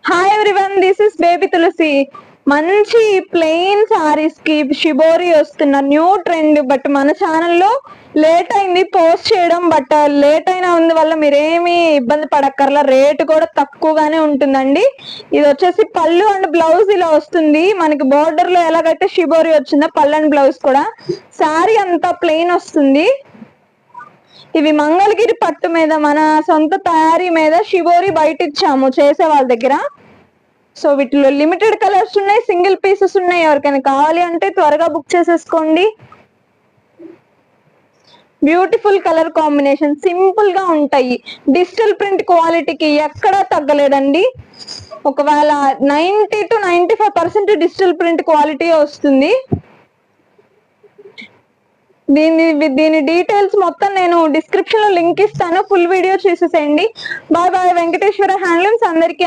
Hi everyone, this is baby Tulasi. మంచి plain saris కి shibori వస్తున్న న్యూ ట్రెండ్. బట్ మన ఛానల్లో లేట్ అయింది పోస్ట్ చేయడం. బట్ లేట్ అయిన వల్ల మీరేమి ఇబ్బంది పడక్కర్లా, రేట్ కూడా తక్కువగానే ఉంటుందండి. ఇది వచ్చేసి పళ్ళు అండ్ బ్లౌజ్ ఇలా వస్తుంది. మనకి బోర్డర్ లో ఎలాగైతే షిబోరి వచ్చిందో పళ్ళు అండ్ బ్లౌజ్ కూడా సారీ అంతా ప్లెయిన్ వస్తుంది. ఇవి మంగళగిరి పట్టు మీద మన సొంత తయారీ మీద షిబోరి బయట ఇచ్చాము చేసే వాళ్ళ దగ్గర. సో వీటిలో లిమిటెడ్ కలర్స్ ఉన్నాయి, సింగిల్ పీసెస్ ఉన్నాయి. ఎవరికైనా కావాలి అంటే త్వరగా బుక్ చేసేసుకోండి. బ్యూటిఫుల్ కలర్ కాంబినేషన్, సింపుల్ గా ఉంటాయి. డిజిటల్ ప్రింట్ క్వాలిటీకి ఎక్కడా తగ్గలేదండి. ఒకవేళ 90 to 95% డిజిటల్ ప్రింట్ క్వాలిటీ వస్తుంది. దీని డీటెయిల్స్ మొత్తం నేను డిస్క్రిప్షన్ లో లింక్ ఇస్తాను, ఫుల్ వీడియో చూసేసేయండి. Bye bye. వెంకటేశ్వర హ్యాండ్లూమ్స్ అందరికీ